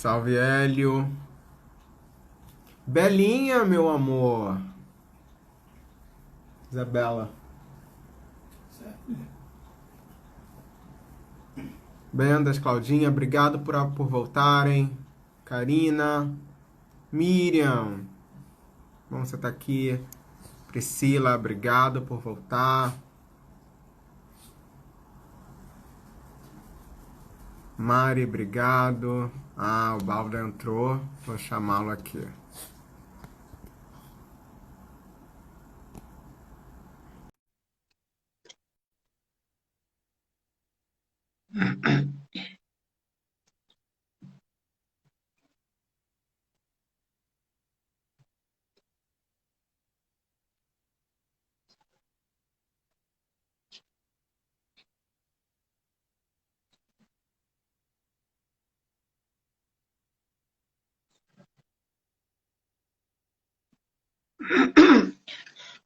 Salve, Hélio. Belinha, meu amor. Isabela. Bendas, Claudinha, obrigado por voltarem. Karina. Miriam. Bom você estar aqui. Priscila, obrigado por voltar. Mari, obrigado. Ah, o Balda entrou. Vou chamá-lo aqui.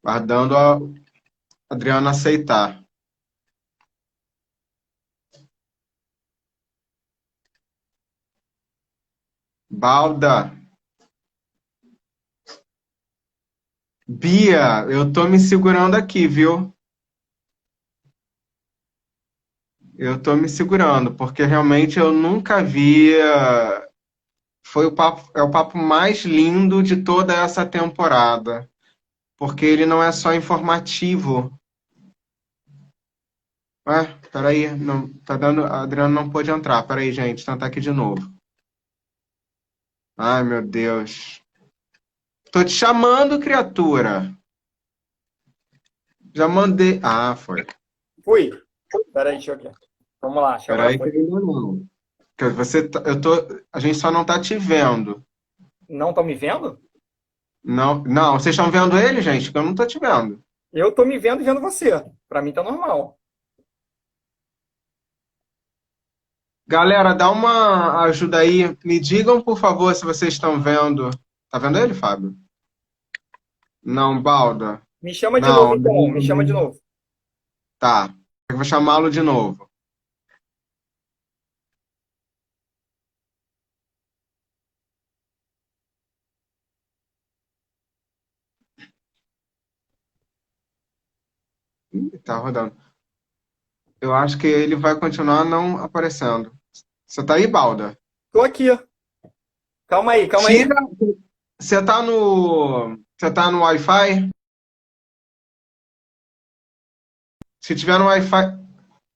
Guardando a Adriana aceitar. Balda. Bia, eu tô me segurando aqui, viu? Eu tô me segurando, porque realmente eu nunca via. Foi o papo, é o papo mais lindo de toda essa temporada, porque ele não é só informativo. Ué, peraí, não, tá dando, a Adriana não pôde entrar. Peraí, gente, tentar aqui de novo. Ai, meu Deus. Tô te chamando, criatura. Já mandei. Ah, foi. Fui. Peraí, deixa eu ver. Vamos lá, acho que agora Peraí que foi. ainda não. Eu tô, a gente só não tá te vendo. Não estão me vendo? Não, não, vocês estão vendo ele, gente? Porque eu não tô te vendo. Eu tô me vendo e vendo você. Pra mim tá normal. Galera, dá uma ajuda aí. Me digam, por favor, se vocês estão vendo. Tá vendo ele, Fábio? Não, Balda. Me chama de novo Não, então, não me chama de também. novo. Tá. Eu vou chamá-lo de novo. Ih, tá rodando. Eu acho que ele vai continuar não aparecendo. Você tá aí, Balda? Tô aqui. Calma aí, calma aí. Tira. Você tá no. Você tá no Wi-Fi? Se tiver no Wi-Fi.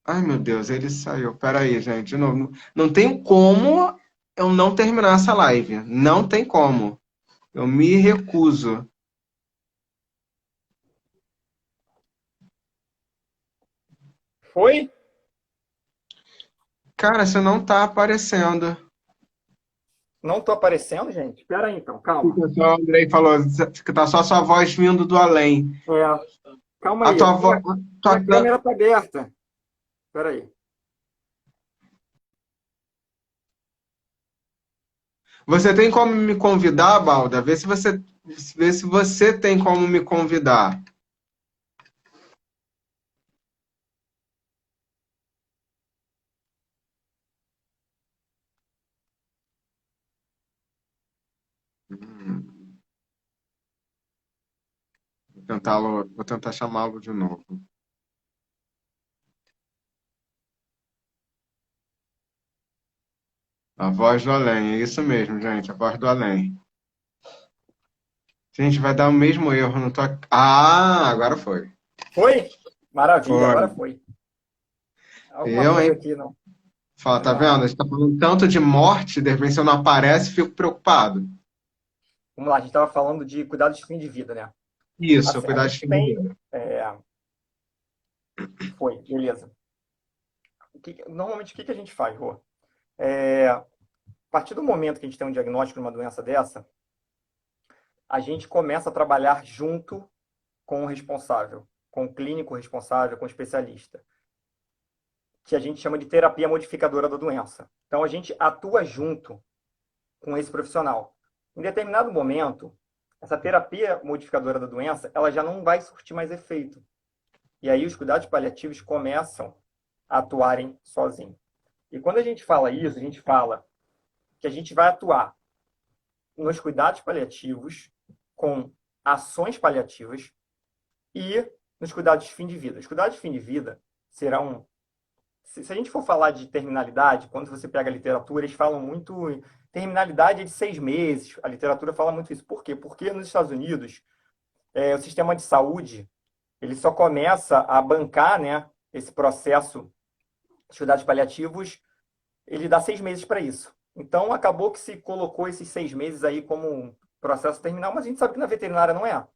Ai, meu Deus, ele saiu. Pera aí, gente. De novo. Não tem como eu não terminar essa live. Não tem como. Eu me recuso. Foi? Cara, você não tá aparecendo. Não tô aparecendo, gente? Espera aí então, calma. Fica só, o Andrei falou que tá só sua voz vindo do além. É, calma A aí. tua voz. Minha câmera tá aberta. Espera aí. Você tem como me convidar, Balda? Vê se você tem como me convidar. Hum, vou tentar chamá-lo de novo. A voz do além, é isso mesmo, gente, a voz do além. Gente, vai dar o mesmo erro, não tô. Ah, agora foi. Foi? Maravilha, agora Foi. foi. Alguma Eu, coisa hein? aqui não. Fala, tá vendo? A Ah, gente tá falando tanto de morte, de repente se eu não aparece, fico preocupado. vamos lá, a gente estava falando de cuidado de fim de vida, né? Isso, Assim, a cuidar de gente fim de tem. vida. Foi, beleza. Normalmente o que a gente faz, Rô? A partir do momento que a gente tem um diagnóstico de uma doença dessa, a gente começa a trabalhar junto com o responsável, com o clínico responsável, com o especialista, que a gente chama de terapia modificadora da doença. Então, a gente atua junto com esse profissional. Em determinado momento, essa terapia modificadora da doença, ela já não vai surtir mais efeito. E aí os cuidados paliativos começam a atuarem sozinhos. E quando a gente fala isso, a gente fala que a gente vai atuar nos cuidados paliativos, com ações paliativas e nos cuidados de fim de vida. Os cuidados de fim de vida serão... Se a gente for falar de terminalidade, quando você pega a literatura, eles falam muito... Terminalidade é de 6 meses. A literatura fala muito isso. Por quê? Porque nos Estados Unidos, o sistema de saúde, ele só começa a bancar, né, esse processo de cuidados paliativos, ele dá 6 meses para isso. Então, acabou que se colocou esses 6 meses aí como um processo terminal, mas a gente sabe que na veterinária não é,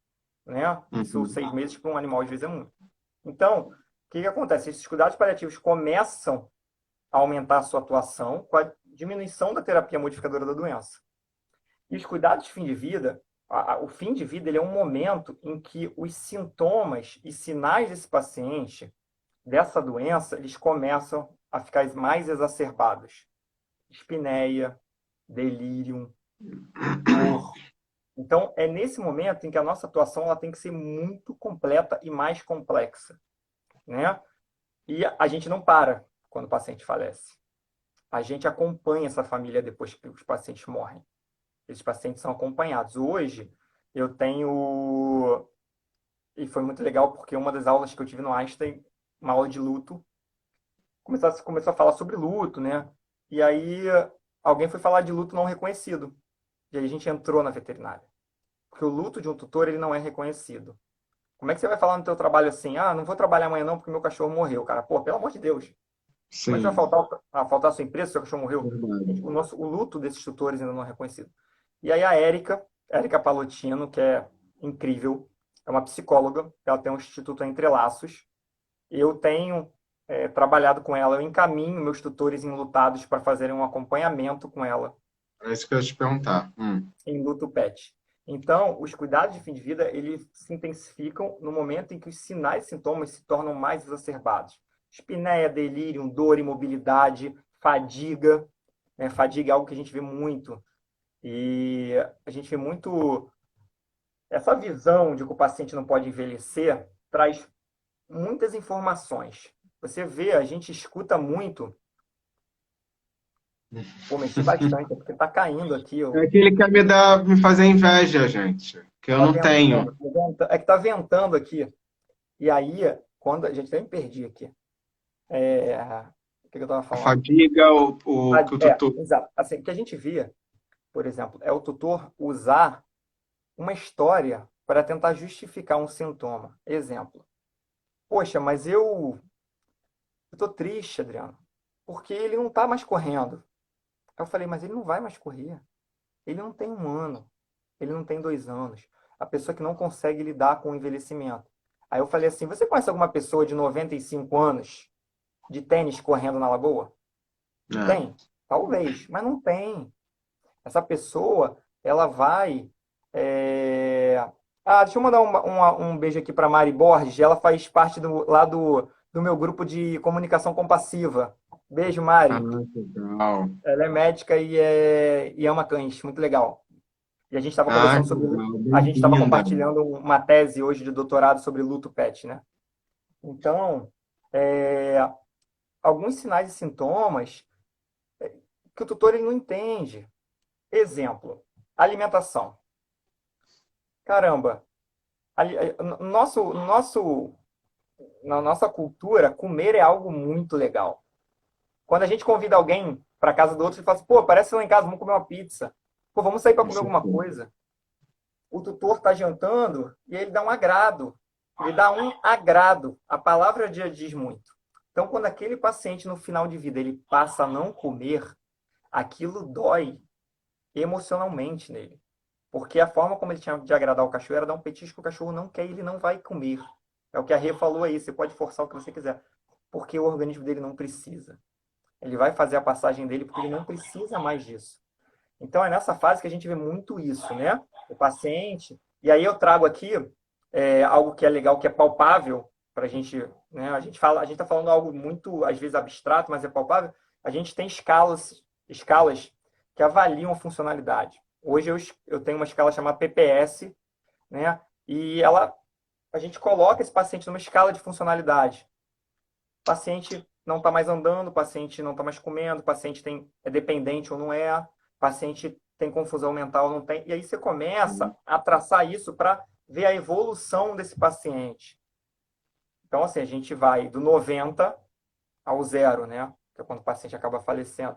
né? Isso, Uhum. 6 meses para um animal, às vezes, é muito. Então, o que acontece? Esses cuidados paliativos começam a aumentar a sua atuação com a diminuição da terapia modificadora da doença. E os cuidados de fim de vida, o fim de vida, ele é um momento em que os sintomas e sinais desse paciente, dessa doença, eles começam a ficar mais exacerbados. Espineia, delírio, dor. Então, é nesse momento em que a nossa atuação ela tem que ser muito completa e mais complexa, né? E a gente não para quando o paciente falece. A gente acompanha essa família depois que os pacientes morrem. Esses pacientes são acompanhados. Hoje, eu tenho... E foi muito legal porque uma das aulas que eu tive no Einstein, uma aula de luto, começou a falar sobre luto, né? E aí alguém foi falar de luto não reconhecido. E aí a gente entrou na veterinária. Porque o luto de um tutor, ele não é reconhecido. Como é que você vai falar no teu trabalho assim, ah, não vou trabalhar amanhã não porque meu cachorro morreu, cara? Pô, pelo amor de Deus. Como é que vai Sim, faltar a sua empresa se seu cachorro morreu? verdade. O luto desses tutores ainda não é reconhecido. E aí a Érica Palotino, que é incrível, é uma psicóloga, ela tem um instituto Entre Laços. Eu tenho trabalhado com ela, eu encaminho meus tutores enlutados para fazerem um acompanhamento com ela É isso que eu ia te perguntar. em luto pet. Então, os cuidados de fim de vida, eles se intensificam no momento em que os sinais e sintomas se tornam mais exacerbados. Espinéia, delírio, dor, imobilidade, fadiga. Né? Fadiga é algo que a gente vê muito. E a gente vê muito... Essa visão de que o paciente não pode envelhecer traz muitas informações. Você vê, a gente escuta muito... Pô, mexi bastante, é porque tá caindo aqui. É que ele quer me fazer inveja, gente, que eu Tá não tenho. ventando, é que tá ventando aqui. E aí, quando a gente até me perdi aqui. O que eu estava A falando? fadiga, o que o tutor. Exato. Assim, o que a gente via, por exemplo, é o tutor usar uma história para tentar justificar um sintoma. Exemplo. Poxa, mas eu tô triste, Adriano, porque ele não tá mais correndo. Aí eu falei, mas ele não vai mais correr. Ele não tem 1 ano. Ele não tem 2 anos. A pessoa que não consegue lidar com o envelhecimento. Aí eu falei assim, você conhece alguma pessoa de 95 anos de tênis correndo na lagoa? É. Tem? Talvez, mas não tem. Essa pessoa, ela vai. é, deixa eu mandar um beijo aqui para Mari Borges. Ela faz parte do meu grupo de comunicação compassiva. Beijo, Ah, Mari. legal. Ela é médica e ama cães. Muito legal. E a gente estava Ah, conversando que sobre. legal. A gente estava Bem-vinda. compartilhando uma tese hoje de doutorado sobre luto pet, né? Então, é, alguns sinais e sintomas que o tutor ele não entende. Exemplo, alimentação. Caramba, na nossa cultura, comer é algo muito legal. Quando a gente convida alguém para casa do outro, ele fala assim, pô, parece lá em casa, vamos comer uma pizza. Pô, vamos sair para Com comer alguma certeza. coisa. O tutor está jantando e ele dá um agrado. Ele dá um agrado. A palavra já diz muito. Então, quando aquele paciente, no final de vida, ele passa a não comer, aquilo dói emocionalmente nele. Porque a forma como ele tinha de agradar o cachorro era dar um petisco que o cachorro não quer e ele não vai comer. É o que a Rê falou aí, você pode forçar o que você quiser. Porque o organismo dele não precisa. Ele vai fazer a passagem dele porque ele não precisa mais disso. Então é nessa fase que a gente vê muito isso, né? O paciente. E aí eu trago aqui algo que é legal, que é palpável para a gente, né? A gente está falando algo muito, às vezes, abstrato, mas é palpável. A gente tem escalas que avaliam a funcionalidade. Hoje eu tenho uma escala chamada PPS, né? E a gente coloca esse paciente numa escala de funcionalidade. O paciente não está mais andando, o paciente não está mais comendo, o paciente é dependente ou não é. paciente tem confusão mental, não tem. E aí você começa a traçar isso para ver a evolução desse paciente. Então, assim, a gente vai do 90 ao zero, né? Que é quando o paciente acaba falecendo.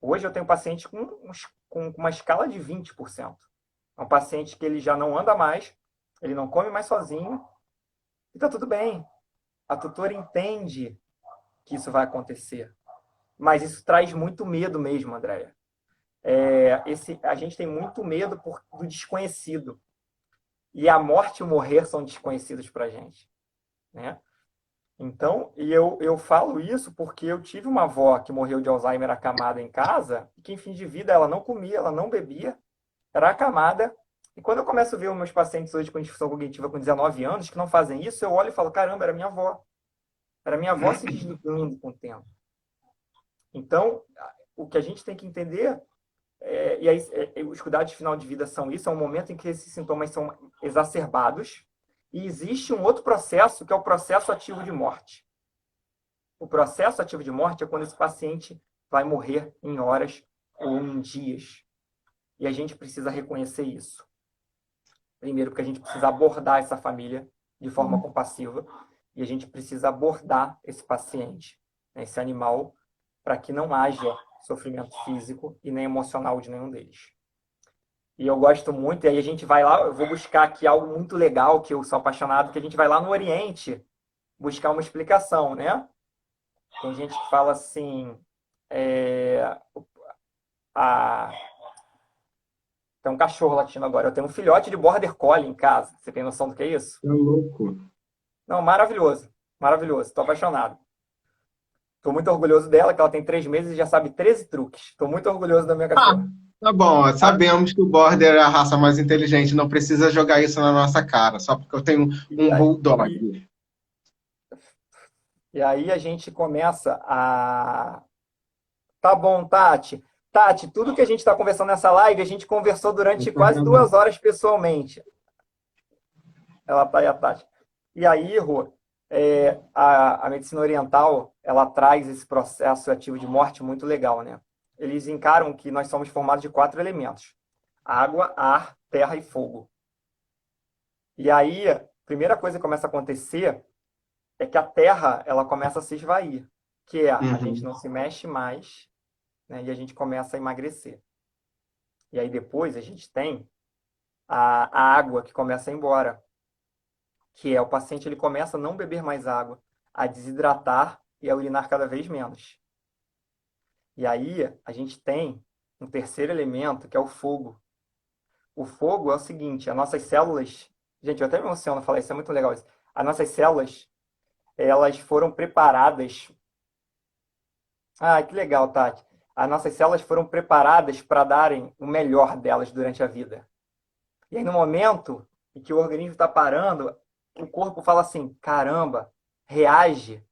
Hoje eu tenho paciente com uma escala de 20%. É um paciente que ele já não anda mais, ele não come mais sozinho, e tá tudo bem. A tutora entende que isso vai acontecer. Mas isso traz muito medo mesmo, Andréia. A gente tem muito medo do desconhecido. E a morte e o morrer são desconhecidos para a gente. Né? Então, eu falo isso porque eu tive uma avó que morreu de Alzheimer acamada em casa, e que em fim de vida ela não comia, ela não bebia, era acamada. E quando eu começo a ver os meus pacientes hoje com disfunção cognitiva com 19 anos que não fazem isso, eu olho e falo, caramba, era minha avó. Era minha avó se desligando com o tempo. Então, o que a gente tem que entender, e aí os cuidados de final de vida são isso, é um momento em que esses sintomas são exacerbados, e existe um outro processo, que é o processo ativo de morte. O processo ativo de morte é quando esse paciente vai morrer em horas ou em dias. E a gente precisa reconhecer isso. Primeiro, porque a gente precisa abordar essa família de forma compassiva, e a gente precisa abordar esse paciente, né, esse animal, para que não haja sofrimento físico e nem emocional de nenhum deles. E eu gosto muito, e aí a gente vai lá, eu vou buscar aqui algo muito legal, que eu sou apaixonado, que a gente vai lá no Oriente buscar uma explicação, né? Tem gente que fala assim, a... tem um cachorro latindo agora, eu tenho um filhote de Border Collie em casa, você tem noção do que é isso? É louco. Não, maravilhoso, maravilhoso, estou apaixonado. Estou muito orgulhoso dela, que ela tem 3 meses e já sabe 13 truques. Estou muito orgulhoso da minha Ah, cachorra. tá bom. Ah, Sabemos que o Border é a raça mais inteligente. Não precisa jogar isso na nossa cara, só porque eu tenho e, um aí, Bulldog. e aí a gente começa a... Tá bom, Tati. Tati, tudo que a gente está conversando nessa live, a gente conversou durante Tá quase gravando. 2 horas pessoalmente. Ela tá aí, a Tati. E aí, Rô, a medicina oriental, ela traz esse processo ativo de morte muito legal, né? Eles encaram que nós somos formados de 4 elementos: água, ar, terra e fogo. E aí, a primeira coisa que começa a acontecer é que a terra, ela começa a se esvair, que é a gente Uhum. não se mexe mais, né? E a gente começa a emagrecer. E aí depois a gente tem a água que começa a ir embora, que é o paciente ele começa a não beber mais água, a desidratar e a urinar cada vez menos. E aí a gente tem um terceiro elemento, que é o fogo. O fogo é o seguinte, as nossas células, gente, eu até me emociono falar isso, é muito legal isso. As nossas células, elas foram preparadas. Ah, que legal, Tati. As nossas células foram preparadas para darem o melhor delas durante a vida. E aí, no momento em que o organismo está parando, o corpo fala assim: caramba, reage.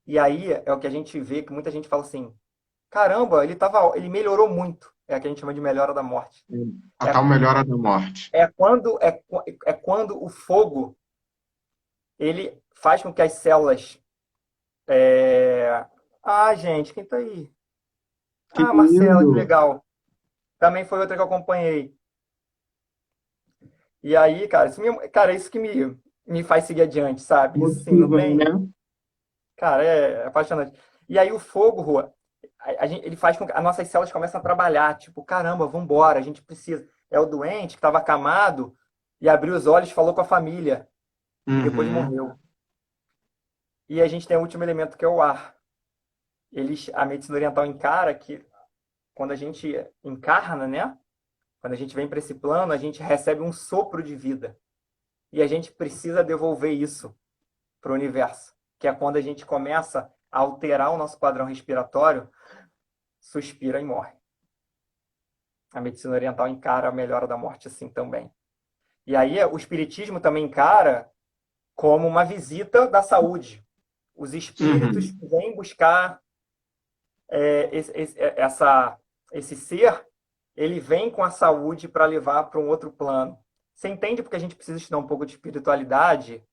E aí é o que a gente vê, que muita gente fala assim: caramba, ele melhorou muito. É o que a gente chama de melhora da morte. A É, tal melhora da morte. é quando o fogo ele faz com que as células. é, Ah, gente, quem tá aí? Que Ah, Marcela, que lindo! legal. Também foi outra que eu acompanhei. E aí, cara, isso que me faz seguir adiante, sabe? Isso sim, não Motiva, né? tem. Cara, é apaixonante. E aí o fogo, Rua, ele faz com que as nossas células comecem a trabalhar. Tipo, caramba, vambora, a gente precisa. É o doente que estava acamado e abriu os olhos, falou com a família e depois Uhum. morreu. E a gente tem o último elemento que é o ar. A medicina oriental encara que quando a gente encarna, né? Quando a gente vem para esse plano, a gente recebe um sopro de vida. E a gente precisa devolver isso para o universo, que é quando a gente começa a alterar o nosso padrão respiratório, suspira e morre. A medicina oriental encara a melhora da morte assim também. E aí o espiritismo também encara como uma visita da saúde. Os espíritos Uhum. vêm buscar esse ser, ele vem com a saúde para levar para um outro plano. Você entende porque a gente precisa estudar um pouco de espiritualidade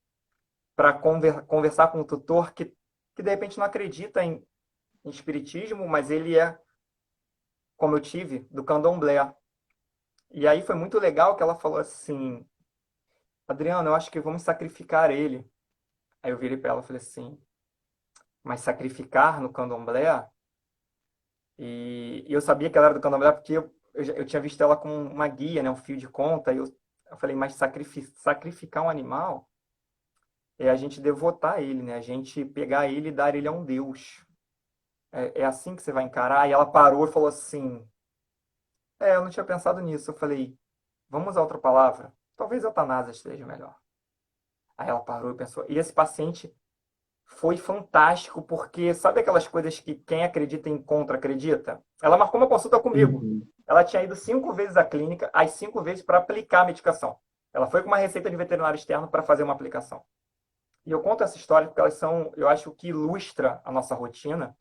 para conversar com um tutor que de repente não acredita em espiritismo, mas ele é como eu tive, do candomblé. E aí foi muito legal que ela falou assim, Adriano, eu acho que vamos sacrificar ele. Aí eu virei para ela e falei assim, mas sacrificar no candomblé? E eu sabia que ela era do candomblé porque eu tinha visto ela com uma guia, né, um fio de conta. E eu falei, mas sacrificar um animal é a gente devotar ele, né? A gente pegar ele e dar ele a um Deus. É assim que você vai encarar? E ela parou e falou assim, eu não tinha pensado nisso. Eu falei, vamos usar outra palavra? Talvez eutanásia esteja melhor. Aí ela parou e pensou. E esse paciente foi fantástico, porque sabe aquelas coisas que quem acredita em contra acredita? Ela marcou uma consulta comigo. Uhum. Ela tinha ido 5 vezes à clínica, as 5 vezes para aplicar a medicação. Ela foi com uma receita de veterinário externo para fazer uma aplicação. E eu conto essa história porque elas são, eu acho, que ilustra a nossa rotina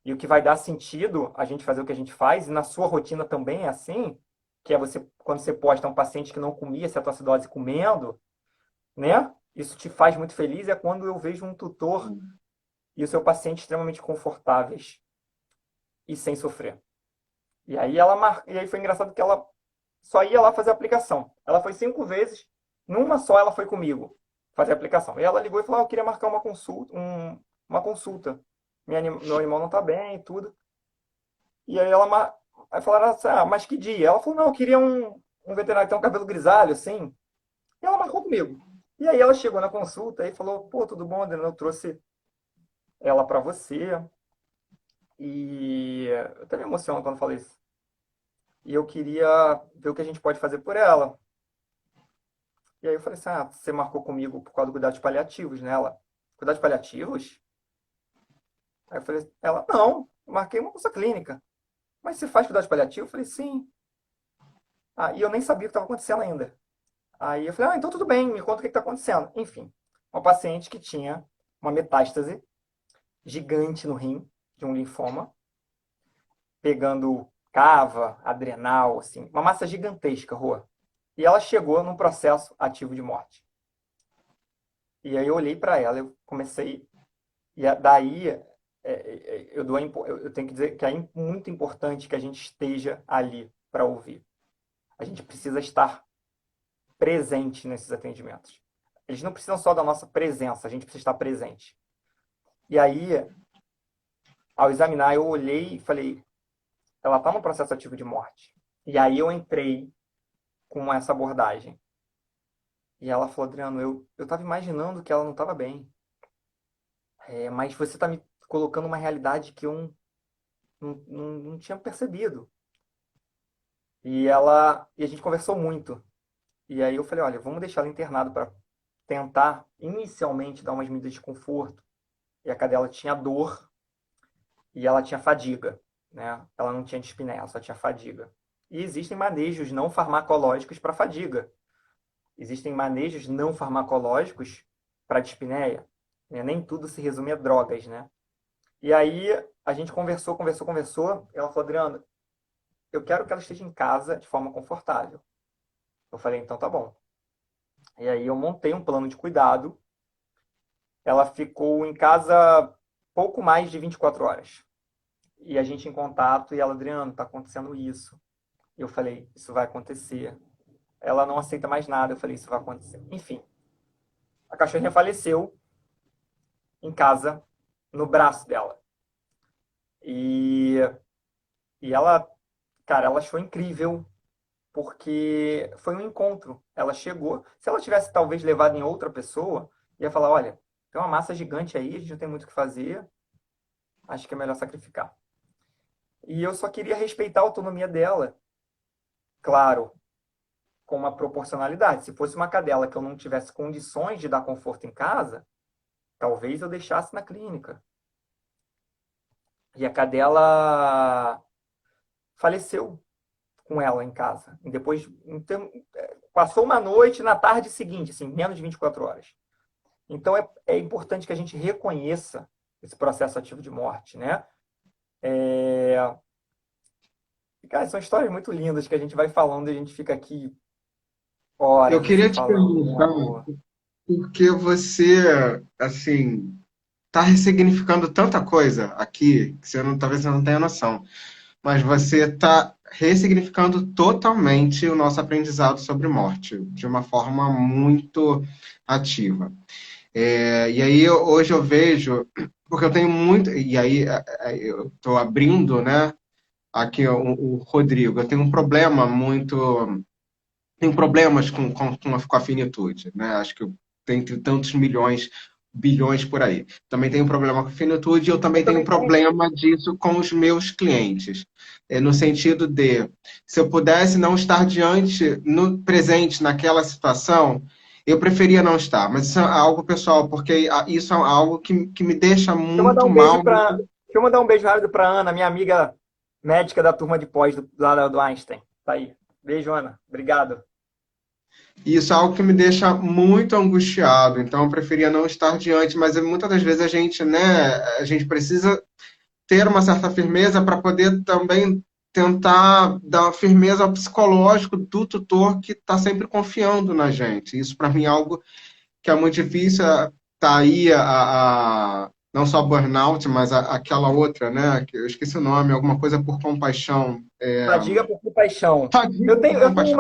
e o que vai dar sentido a gente fazer o que a gente faz. E na sua rotina também é assim, que é você, quando você posta um paciente que não comia cetoacidose comendo, né? Isso te faz muito feliz. É quando eu vejo um tutor e o seu paciente extremamente confortáveis e sem sofrer. E aí foi engraçado que ela só ia lá fazer a aplicação. Ela foi 5 vezes, numa só ela foi comigo fazer a aplicação. E ela ligou e falou: eu queria marcar uma consulta. Meu animal não tá bem e tudo. E aí aí falaram assim: mas que dia? Ela falou: não, eu queria um veterinário que tem um cabelo grisalho, assim. E ela marcou comigo. E aí ela chegou na consulta e falou: pô, tudo bom, Adriana? Eu trouxe ela para você. E eu até me emociono quando falo isso. E eu queria ver o que a gente pode fazer por ela. E aí eu falei assim, você marcou comigo por causa do cuidados paliativos, né? Ela, cuidados paliativos? Aí eu falei, ela, não, eu marquei uma consulta clínica. Mas você faz cuidados paliativos? Eu falei, sim. E eu nem sabia o que estava acontecendo ainda. Aí eu falei, então tudo bem, me conta o que está acontecendo. Enfim, uma paciente que tinha uma metástase gigante no rim, de um linfoma, pegando cava, adrenal, assim, uma massa gigantesca, Rua. E ela chegou num processo ativo de morte. E aí eu olhei para ela, eu comecei. Daí eu tenho que dizer que é muito importante que a gente esteja ali para ouvir. A gente precisa estar presente nesses atendimentos. Eles não precisam só da nossa presença, a gente precisa estar presente. E aí, ao examinar, eu olhei e falei, ela está no processo ativo de morte. E aí eu entrei com essa abordagem. E ela falou, Adriano, eu estava imaginando que ela não estava bem. Mas você está me colocando uma realidade que eu não tinha percebido. E a gente conversou muito. E aí eu falei, olha, vamos deixar ela internada para tentar inicialmente dar umas medidas de conforto. E a cadela tinha dor e ela tinha fadiga, né? Ela não tinha dispneia, ela só tinha fadiga. E existem manejos não farmacológicos para fadiga. Existem manejos não farmacológicos para dispneia. Né? Nem tudo se resume a drogas, né? E aí a gente conversou, conversou, conversou. Ela falou, Adriano, eu quero que ela esteja em casa de forma confortável. Eu falei, então tá bom. E aí eu montei um plano de cuidado. Ela ficou em casa pouco mais de 24 horas. E a gente em contato, e ela, Adriano, tá acontecendo isso. E eu falei, isso vai acontecer. Ela não aceita mais nada. Eu falei, isso vai acontecer. Enfim, a cachorrinha faleceu em casa, no braço dela. E, e ela, cara, ela achou incrível, porque foi um encontro. Ela chegou. Se ela tivesse talvez levado em outra pessoa, ia falar: olha, tem uma massa gigante aí, a gente não tem muito o que fazer, acho que é melhor sacrificar. E eu só queria respeitar a autonomia dela, claro, com uma proporcionalidade. Se fosse uma cadela que eu não tivesse condições de dar conforto em casa, talvez eu deixasse na clínica. E a cadela faleceu com ela em casa. E depois, então, passou uma noite na tarde seguinte, assim, menos de 24 horas. Então, é importante que a gente reconheça esse processo ativo de morte, né? É... Cara, são histórias muito lindas que a gente vai falando e a gente fica aqui Eu horas, assim, queria te falando, né, perguntar, amor? por que você, assim, está ressignificando tanta coisa aqui que talvez você não tenha noção. mas você está ressignificando totalmente o nosso aprendizado sobre morte, de uma forma muito ativa. E aí hoje eu vejo, porque eu tenho muito, e aí eu estou abrindo, né, aqui o Rodrigo, eu tenho um problema muito, tenho problemas com a finitude, né? Acho que eu tenho tantos milhões, bilhões por aí. Também tenho um problema com a finitude e eu Eu também tenho um também tenho. problema disso com os meus clientes. No sentido de, se eu pudesse não estar diante, no presente, naquela situação, eu preferia não estar. Mas isso é algo pessoal, porque isso é algo que me deixa Deixa eu mandar muito um beijo mal. para. Deixa eu mandar um beijo rápido para Ana, minha amiga médica da turma de pós lá do Einstein. Tá aí. Beijo, Ana. Obrigado. E isso é algo que me deixa muito angustiado, então eu preferia não estar diante, mas muitas das vezes a gente precisa ter uma certa firmeza para poder também tentar dar firmeza ao psicológico do tutor que está sempre confiando na gente. Isso para mim é algo que é muito difícil. Tá aí não só burnout, mas aquela outra, né? Que eu esqueci o nome, alguma coisa por compaixão. Fadiga por compaixão. Fadiga por compaixão.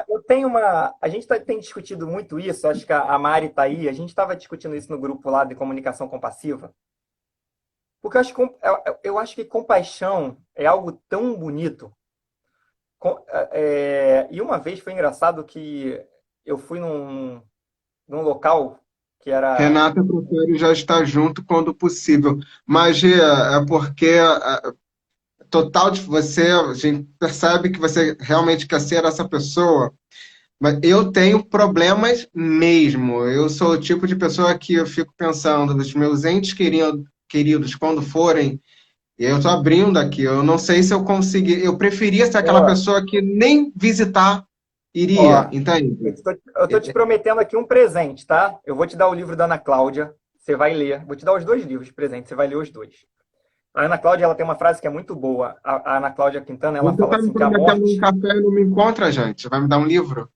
Eu tenho uma. A gente tem discutido muito isso, acho que a Mari tá aí, a gente estava discutindo isso no grupo lá de comunicação compassiva, porque eu acho que compaixão é algo tão bonito. E uma vez foi engraçado que eu fui num local que era. Renata prefere já estar junto quando possível. Mas, Gia, é porque total de você, a gente percebe que você realmente quer ser essa pessoa, mas eu tenho problemas mesmo. Eu sou o tipo de pessoa que eu fico pensando dos meus entes queridos quando forem, e eu estou abrindo aqui, eu não sei se eu consegui, eu preferia ser aquela Ó, pessoa que nem visitar iria, ó, entende? eu tô te prometendo aqui um presente, tá? Eu vou te dar o livro da Ana Cláudia, você vai ler. Vou te dar os dois livros de presente, você vai ler os dois. A Ana Cláudia, ela tem uma frase que é muito boa. A Ana Cláudia Quintana, ela Você fala está me assim que a prometendo um morte, café e não me encontra, gente. Vai me dar um livro?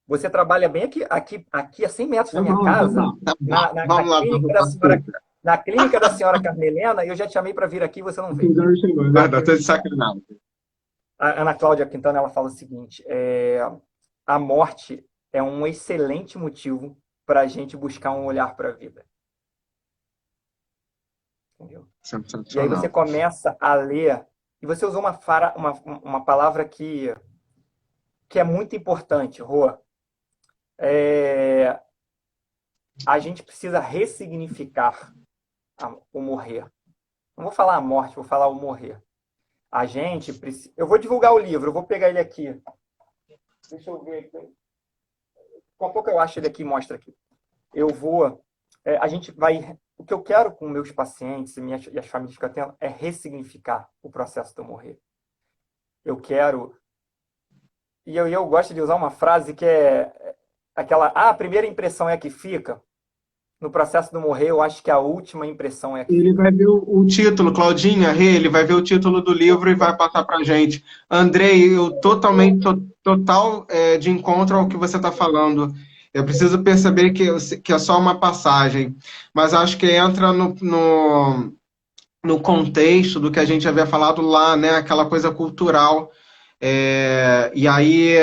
você trabalha bem aqui a 100 metros Tá da minha bom, tá casa, bom, tá bom. na, na, na Vamos lá para clínica da senhora, na clínica da senhora Carmelena, e eu já te chamei para vir aqui e você não veio. não chegou, é verdade, tô de sacanagem. A Ana Cláudia Quintana, ela fala o seguinte, a morte é um excelente motivo para a gente buscar um olhar para a vida. Entendeu? E aí você Sensacional. começa a ler, e você usou uma palavra que é muito importante, Rô. É, a gente precisa ressignificar o morrer. Não vou falar a morte, vou falar o morrer. A gente precisa. Eu vou divulgar o livro, eu vou pegar ele aqui. Deixa eu ver aqui. Com a pouco eu acho ele aqui, mostra aqui. Eu vou. A gente vai. O que eu quero com meus pacientes e as famílias que eu tenho é ressignificar o processo do morrer. Eu quero. E eu gosto de usar uma frase que é aquela. Ah, a primeira impressão é a que fica. No processo do morrer, eu acho que a última impressão é a que Ele fica. vai ver o título, Claudinha, ele vai ver o título do livro e vai passar para a gente. Andrei, eu totalmente, total de encontro ao que você está falando. Eu preciso perceber que é só uma passagem, mas acho que entra no contexto do que a gente havia falado lá, né? Aquela coisa cultural. E aí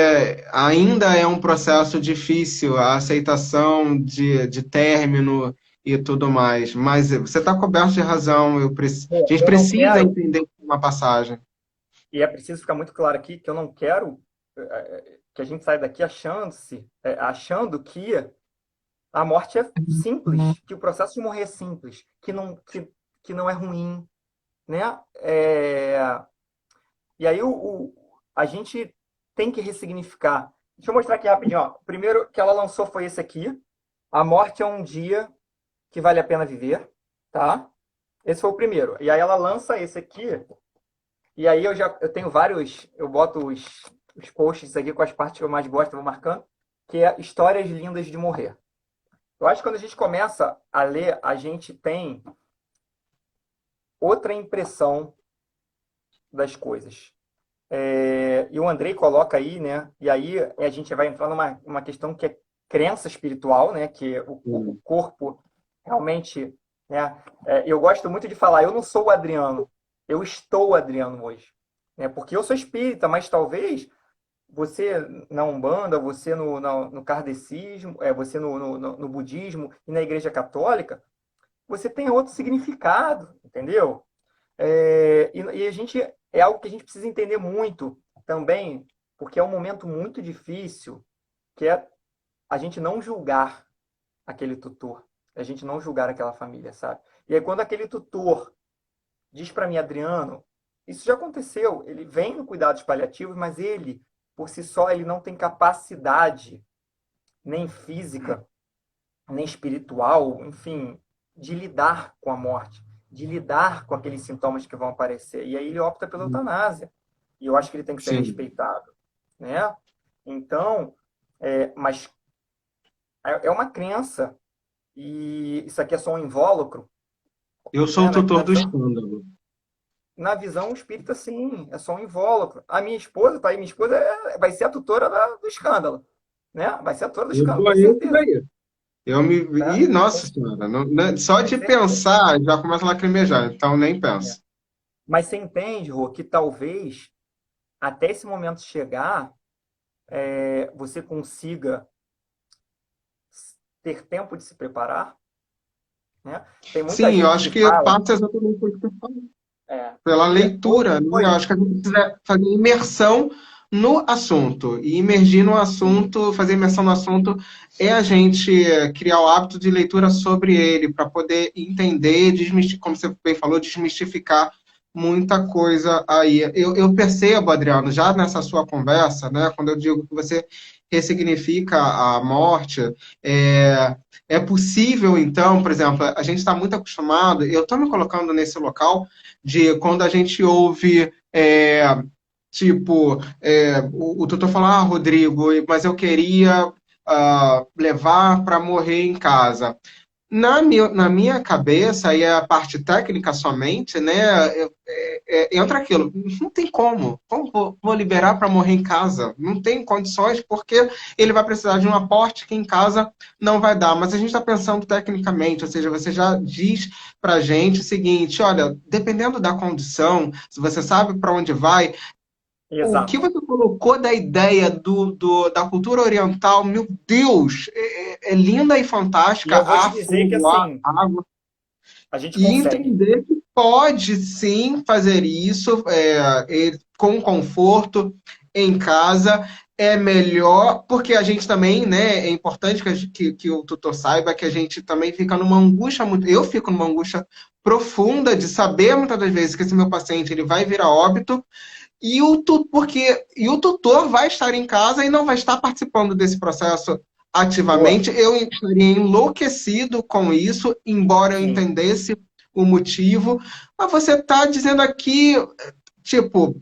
ainda é um processo difícil a aceitação de término e tudo mais. Mas você está coberto de razão. A gente Eu não precisa quero, entender uma passagem. e é preciso ficar muito claro aqui que eu não quero que a gente saia daqui achando que a morte é simples, que o processo de morrer é simples, que não é ruim, né? É, e aí a gente tem que ressignificar. Deixa eu mostrar aqui rapidinho. Ó. O primeiro que ela lançou foi esse aqui. A morte é um dia que vale a pena viver, tá? Esse foi o primeiro. E aí ela lança esse aqui. E aí eu tenho vários, eu boto os posts aqui com as partes que eu mais gosto, eu vou marcando, que é Histórias Lindas de Morrer. Eu acho que quando a gente começa a ler, a gente tem outra impressão das coisas. E o Andrei coloca aí, né? E aí a gente vai entrar numa uma questão que é crença espiritual, né? Que o corpo realmente, né? Eu gosto muito de falar, eu não sou o Adriano, eu estou o Adriano hoje. né? Porque eu sou espírita, mas talvez você na Umbanda, você no kardecismo, você no budismo e na Igreja Católica, você tenha outro significado, entendeu? E a gente é algo que a gente precisa entender muito também, porque é um momento muito difícil, que é a gente não julgar aquele tutor, a gente não julgar aquela família, sabe? E aí quando aquele tutor diz para mim, Adriano, isso já aconteceu, ele vem no cuidados paliativos, mas ele, por si só, ele não tem capacidade nem física, nem espiritual, enfim, de lidar com a morte, de lidar com aqueles sintomas que vão aparecer. E aí ele opta pela eutanásia. E eu acho que ele tem que ser Sim. respeitado, né? Então, mas é uma crença e isso aqui é só um invólucro, Eu sou né? o tutor Na do visão, escândalo. na visão espírita, sim, é só um invólucro. A minha esposa, tá aí, minha esposa vai ser a tutora do escândalo, né? Vai ser a tutora do Eu escândalo, tô tenho aí por certeza, aí. Eu me. tá? Ih, nossa senhora, só Tenho de certeza. pensar já começa a lacrimejar, então nem É. penso. Mas você entende, Rô, que talvez até esse momento chegar, você consiga ter tempo de se preparar, né? Tem muita Sim, eu gente acho que que fala, passa exatamente por isso que eu falo. Pela porque leitura, né? Eu acho que a gente precisa fazer imersão no assunto. E imergir no assunto, fazer imersão no assunto, é a gente criar o hábito de leitura sobre ele, para poder entender, como você bem falou, desmistificar muita coisa aí. Eu percebo, Adriano, já nessa sua conversa, né, quando eu digo que você ressignifica a morte, é possível, então, por exemplo, a gente está muito acostumado, eu estou me colocando nesse local de quando a gente ouve, tipo, o tutor falar, ah, Rodrigo, mas eu queria levar para morrer em casa. Na minha cabeça, e a parte técnica somente, né, entra aquilo. Não tem como. Como vou liberar para morrer em casa? Não tem condições, porque ele vai precisar de um aporte que em casa não vai dar. Mas a gente está pensando tecnicamente, ou seja, você já diz para a gente o seguinte: olha, dependendo da condição, se você sabe para onde vai, o que exato. você colocou da ideia da cultura oriental, meu Deus, é linda e E fantástica, eu vou te ar, dizer que fogo, ar, assim, água, a gente e consegue. entender que pode sim fazer isso com conforto em casa é melhor, porque a gente também, né, é importante que o tutor saiba que a gente também fica numa angústia muito, eu fico numa angústia profunda de saber muitas das vezes que esse meu paciente ele vai vir a óbito e o tutor vai estar em casa e não vai estar participando desse processo Rô, ativamente. Eu estaria enlouquecido com isso, embora eu sim. entendesse o motivo. Mas você está dizendo aqui, tipo,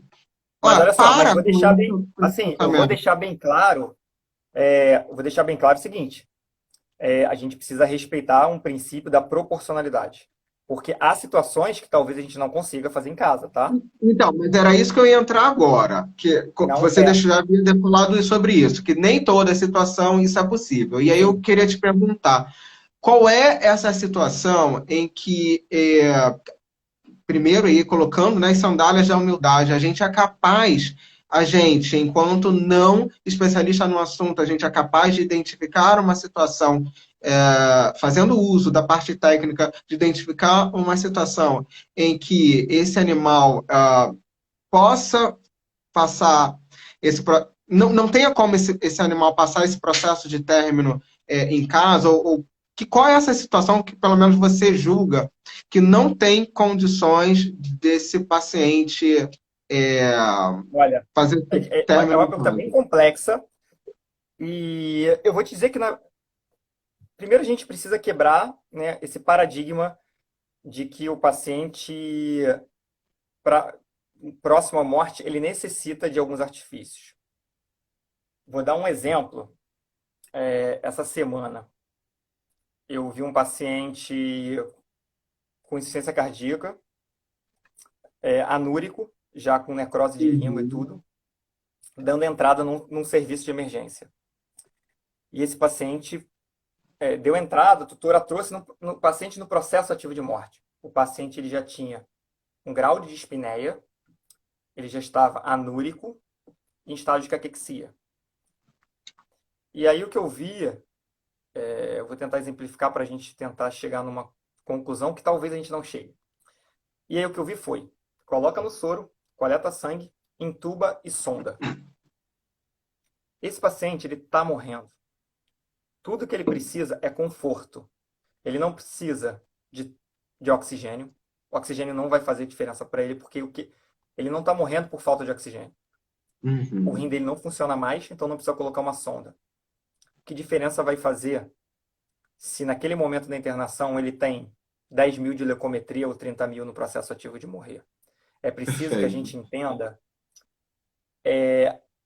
Mas ó, olha só, mas para vou com deixar bem, esse assim, eu vou pensamento. deixar bem claro, eu vou deixar bem claro o seguinte, a gente precisa respeitar um princípio da proporcionalidade. Porque há situações que talvez a gente não consiga fazer em casa, tá? Então, mas era isso que eu ia entrar agora, que Não você é. já havia falado sobre isso, que nem toda situação isso é possível. E aí eu Sim. queria te perguntar, qual é essa situação em que primeiro aí colocando nas sandálias da humildade, a gente é capaz, a gente, enquanto não especialista no assunto, a gente é capaz de identificar uma situação, fazendo uso da parte técnica, de identificar uma situação em que esse animal possa passar não tenha como esse animal passar esse processo de término em casa, ou que qual é essa situação que pelo menos você julga que não tem condições desse paciente é, Olha, fazer esse é término uma em pergunta casa? bem complexa e eu vou te dizer que primeiro a gente precisa quebrar, né, esse paradigma de que o paciente, para próximo à morte, ele necessita de alguns artifícios. Vou dar um exemplo. Essa semana eu vi um paciente com insuficiência cardíaca, anúrico, já com necrose de língua e Uhum. tudo, dando entrada num serviço de emergência. E esse paciente deu entrada, a tutora trouxe no paciente no processo ativo de morte. O paciente ele já tinha um grau de dispneia, ele já estava anúrico, em estado de caquexia. E aí o que eu via, eu vou tentar exemplificar para a gente tentar chegar numa conclusão que talvez a gente não chegue. E aí o que eu vi foi, coloca no soro, coleta sangue, intuba e sonda. Esse paciente, ele está morrendo. Tudo que ele precisa é conforto. Ele não precisa de oxigênio. O oxigênio não vai fazer diferença para ele, porque ele não está morrendo por falta de oxigênio. O rim Uhum. dele não funciona mais, então não precisa colocar uma sonda. Que diferença vai fazer se naquele momento da internação ele tem 10 mil de leucometria ou 30 mil no processo ativo de morrer? É preciso que a Perfeito. gente entenda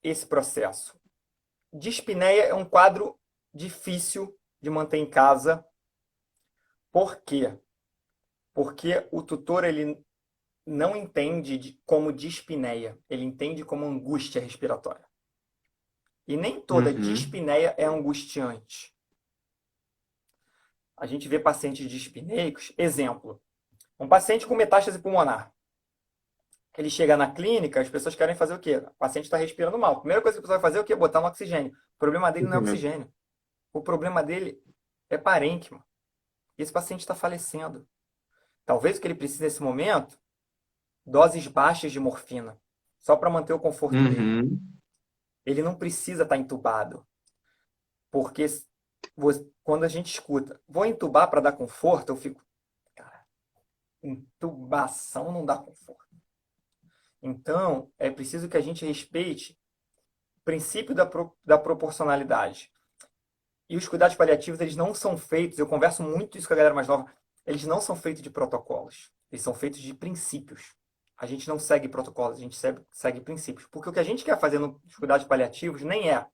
esse processo. Dispneia é um quadro difícil de manter em casa. Por quê? Porque o tutor ele não entende como dispneia, ele entende como angústia respiratória. E nem toda Uhum. dispneia é angustiante. A gente vê pacientes dispneicos, exemplo, um paciente com metástase pulmonar. Ele chega na clínica, as pessoas querem fazer o quê? O paciente está respirando mal. A primeira coisa que a pessoa vai fazer é o quê? Botar no oxigênio. O problema dele não é Uhum. oxigênio. O problema dele é parênquima. E esse paciente está falecendo. Talvez o que ele precise nesse momento, doses baixas de morfina, só para manter o conforto dele. Uhum. Ele não precisa estar entubado, porque quando a gente escuta, vou entubar para dar conforto, eu fico, cara, intubação não dá conforto. Então, é preciso que a gente respeite o princípio da proporcionalidade. E os cuidados paliativos, eles não são feitos, eu converso muito isso com a galera mais nova, eles não são feitos de protocolos, eles são feitos de princípios. A gente não segue protocolos, a gente segue princípios. Porque o que a gente quer fazer nos cuidados paliativos nem é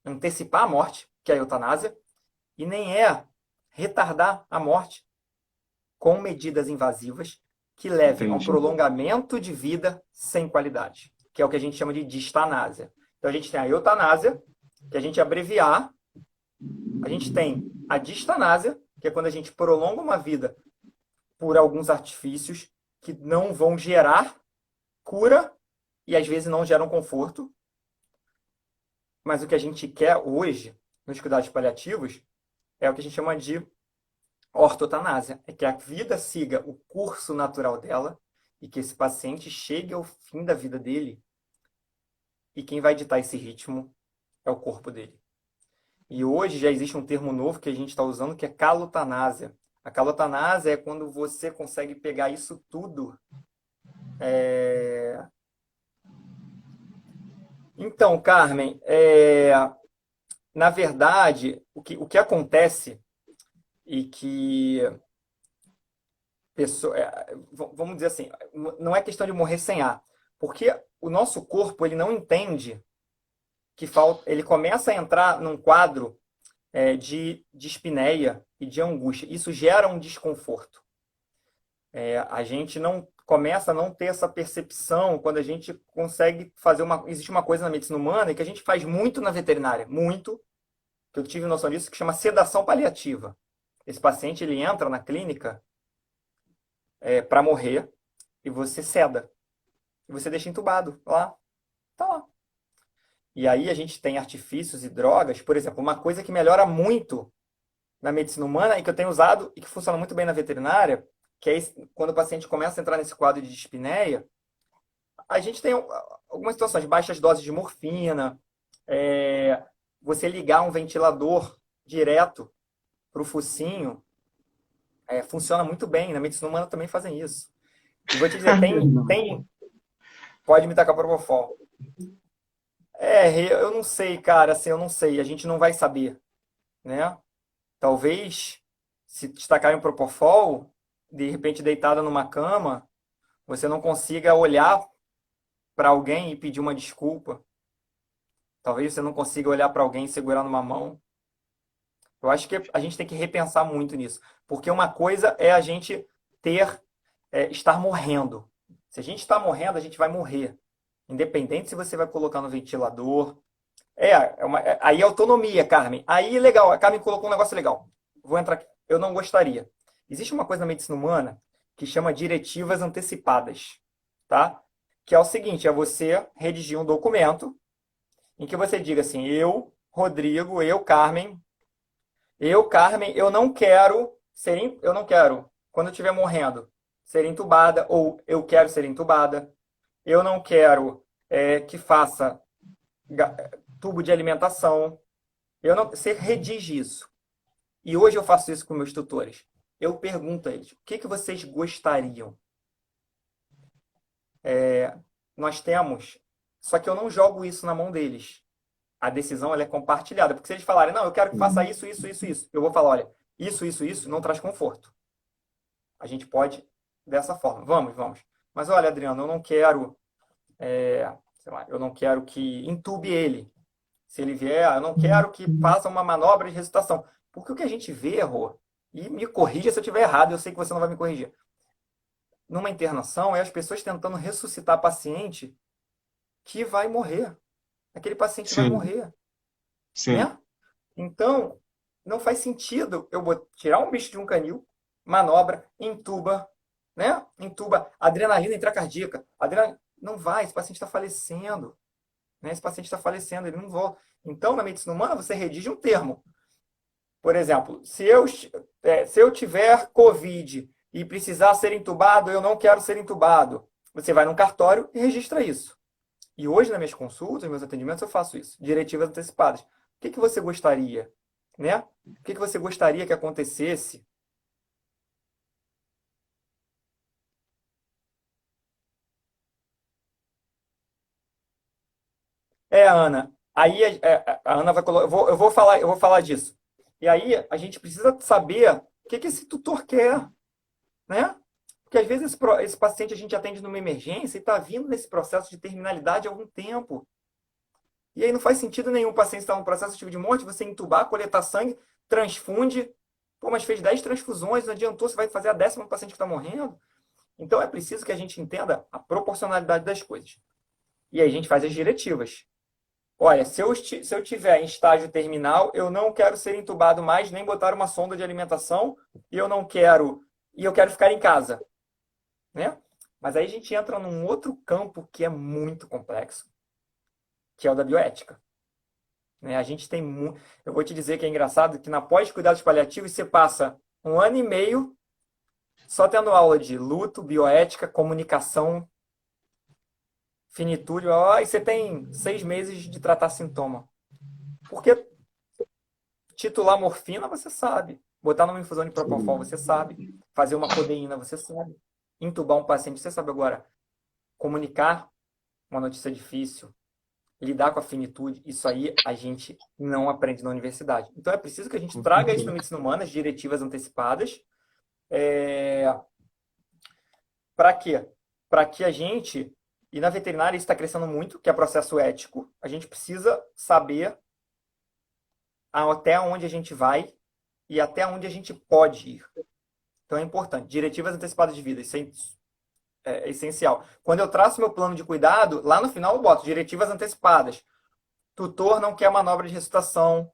antecipar a morte, que é a eutanásia, e nem é retardar a morte com medidas invasivas que levem a um Entendi. prolongamento de vida sem qualidade, que é o que a gente chama de distanásia. Então a gente tem a eutanásia, que a gente abreviar, a gente tem a distanásia, que é quando a gente prolonga uma vida por alguns artifícios que não vão gerar cura e às vezes não geram conforto. Mas o que a gente quer hoje nos cuidados paliativos é o que a gente chama de ortotanásia, é que a vida siga o curso natural dela e que esse paciente chegue ao fim da vida dele e quem vai ditar esse ritmo é o corpo dele. E hoje já existe um termo novo que a gente está usando que é calotanásia. A calotanásia é quando você consegue pegar isso tudo. Então, Carmen, na verdade, o que acontece e que vamos dizer assim, não é questão de morrer sem ar, porque o nosso corpo ele não entende que falta, ele começa a entrar num quadro de dispneia e de angústia. Isso gera um desconforto. A gente não começa a não ter essa percepção quando a gente consegue fazer uma. Existe uma coisa na medicina humana que a gente faz muito na veterinária, muito, que eu tive noção disso, que chama sedação paliativa. Esse paciente ele entra na clínica para morrer e você seda. E você deixa entubado lá. Tá lá. E aí a gente tem artifícios e drogas, por exemplo, uma coisa que melhora muito na medicina humana e que eu tenho usado e que funciona muito bem na veterinária, que é quando o paciente começa a entrar nesse quadro de dispneia, a gente tem algumas situações, baixas doses de morfina, é, você ligar um ventilador direto para o focinho, funciona muito bem. Na medicina humana também fazem isso. E vou te dizer, pode me tacar propofol. Eu não sei, cara, assim, eu não sei, a gente não vai saber, né? Talvez, se destacar um propofol, de repente deitada numa cama, você não consiga olhar para alguém e pedir uma desculpa. Talvez você não consiga olhar para alguém e segurar numa mão. Eu acho que a gente tem que repensar muito nisso. Porque uma coisa é a gente estar morrendo. Se a gente está morrendo, a gente vai morrer. Independente se você vai colocar no ventilador. Aí é autonomia, Carmen. Aí é legal. A Carmen colocou um negócio legal. Vou entrar aqui. Eu não gostaria. Existe uma coisa na medicina humana que chama diretivas antecipadas, tá? que é o seguinte, é você redigir um documento em que você diga assim, eu, Rodrigo, eu, Carmen, eu não quero, quando eu estiver morrendo, ser entubada, ou eu quero ser entubada, eu não quero que faça tubo de alimentação, eu não, você redige isso. E hoje eu faço isso com meus tutores. Eu pergunto a eles, o que que vocês gostariam? Nós temos, só que eu não jogo isso na mão deles. A decisão ela é compartilhada, porque se eles falarem, não, eu quero que faça isso, isso, isso, isso, eu vou falar, olha, isso não traz conforto. A gente pode dessa forma. Vamos, vamos. Mas olha, Adriano, eu não quero, sei lá, eu não quero que entube ele. Se ele vier, eu não quero que faça uma manobra de ressuscitação. Porque o que a gente vê, Rô, e me corrija se eu estiver errado, eu sei que você não vai me corrigir. Numa internação, é as pessoas tentando ressuscitar paciente que vai morrer. Aquele paciente vai Sim, morrer, sim, né? Então, não faz sentido eu tirar um bicho de um canil, manobra, entuba, né? Entuba, adrenalina intracardíaca. Não vai, esse paciente está falecendo. Né? Esse paciente está falecendo, ele não volta. Então, na medicina humana, você redige um termo. Por exemplo, se eu tiver Covid e precisar ser entubado, eu não quero ser entubado. Você vai num cartório e registra isso. E hoje, nas minhas consultas, nos meus atendimentos, eu faço isso. Diretivas antecipadas. O que que você gostaria? Né? O que que você gostaria que acontecesse? Ana. Aí a Ana vai colocar. Eu vou falar disso. E aí a gente precisa saber o que que esse tutor quer, né? Porque às vezes esse paciente a gente atende numa emergência e está vindo nesse processo de terminalidade há algum tempo. E aí não faz sentido nenhum o paciente estar num processo ativo de morte, você entubar, coletar sangue, transfunde. Pô, mas fez 10 transfusões, não adiantou, você vai fazer a 10ª no paciente que está morrendo. Então é preciso que a gente entenda a proporcionalidade das coisas. E aí a gente faz as diretivas. Olha, se eu tiver em estágio terminal, eu não quero ser entubado mais, nem botar uma sonda de alimentação, e eu quero ficar em casa, né? Mas aí a gente entra num outro campo que é muito complexo, que é o da bioética. Né? A gente tem Eu vou te dizer que é engraçado que na pós-cuidados paliativos você passa 1 ano e meio só tendo aula de luto, bioética, comunicação, finitude, e você tem 6 meses de tratar sintoma. Porque titular morfina, você sabe. Botar numa infusão de propofol, sim. você sabe. Fazer uma codeína, você sabe. Entubar um paciente, você sabe agora. Comunicar uma notícia difícil, lidar com a finitude, isso aí a gente não aprende na universidade. Então é preciso que a gente Com traga isso na certeza. medicina humana, as diretivas antecipadas. Para quê? Para que a gente, e na veterinária isso está crescendo muito, que é processo ético, a gente precisa saber até onde a gente vai e até onde a gente pode ir. Então é importante. Diretivas antecipadas de vida, isso é essencial. Quando eu traço meu plano de cuidado, lá no final eu boto diretivas antecipadas. Tutor não quer manobra de ressuscitação.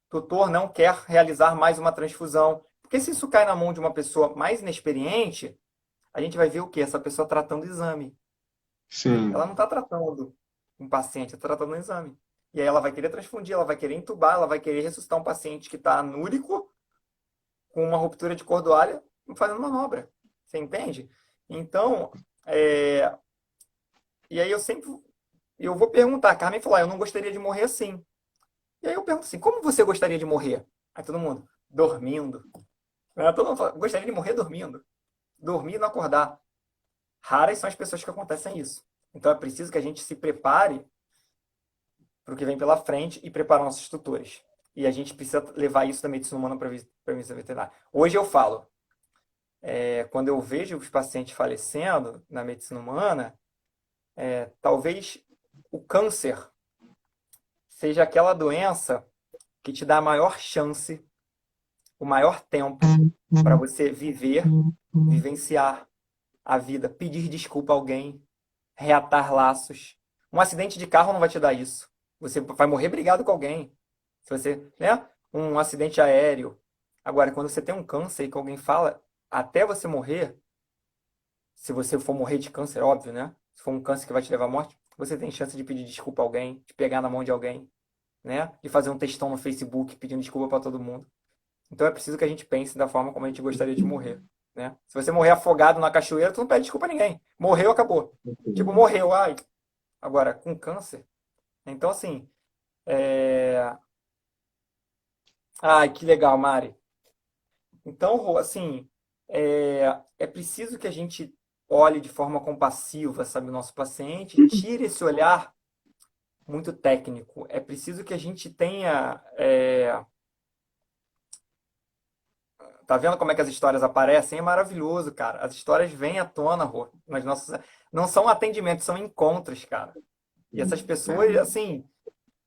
Tutor não quer realizar mais uma transfusão. Porque se isso cai na mão de uma pessoa mais inexperiente, a gente vai ver o quê? Essa pessoa tratando o exame. Ela Sim, não está tratando um paciente, está tratando um exame. E aí ela vai querer transfundir, ela vai querer entubar, ela vai querer ressuscitar um paciente que está anúrico, com uma ruptura de cordoalha, fazendo manobra. Você entende? Então, é, e aí eu vou perguntar, a Carmen falou, eu não gostaria de morrer assim. E aí eu pergunto assim, como você gostaria de morrer? Aí todo mundo, dormindo. Todo mundo fala, gostaria de morrer dormindo. Dormir e não acordar. Raras são as pessoas que acontecem isso. Então é preciso que a gente se prepare para o que vem pela frente e preparar nossos tutores. E a gente precisa levar isso da medicina humana para a medicina veterinária. Hoje eu falo, quando eu vejo os pacientes falecendo na medicina humana, talvez o câncer seja aquela doença que te dá a maior chance, o maior tempo para você viver, vivenciar a vida, pedir desculpa a alguém, reatar laços. Um acidente de carro não vai te dar isso. Você vai morrer brigado com alguém. Se você, né? Um acidente aéreo. Agora, quando você tem um câncer e que alguém fala, até você morrer, se você for morrer de câncer, óbvio, né? se for um câncer que vai te levar à morte, você tem chance de pedir desculpa a alguém, de pegar na mão de alguém, né? De fazer um textão no Facebook pedindo desculpa para todo mundo. Então é preciso que a gente pense da forma como a gente gostaria de morrer, né? Se você morrer afogado na cachoeira, tu não pede desculpa a ninguém. Morreu, acabou. Tipo, morreu, ai. Agora, com câncer. Então, assim, é... Ai, que legal, Mari. Então, Rô, assim, é preciso que a gente olhe de forma compassiva, sabe, o nosso paciente, tire esse olhar muito técnico. É preciso que a gente tenha. Tá vendo como é que as histórias aparecem? É maravilhoso, cara. As histórias vêm à tona, Rô, nas nossas. Não são atendimentos, são encontros, cara. E essas pessoas, assim,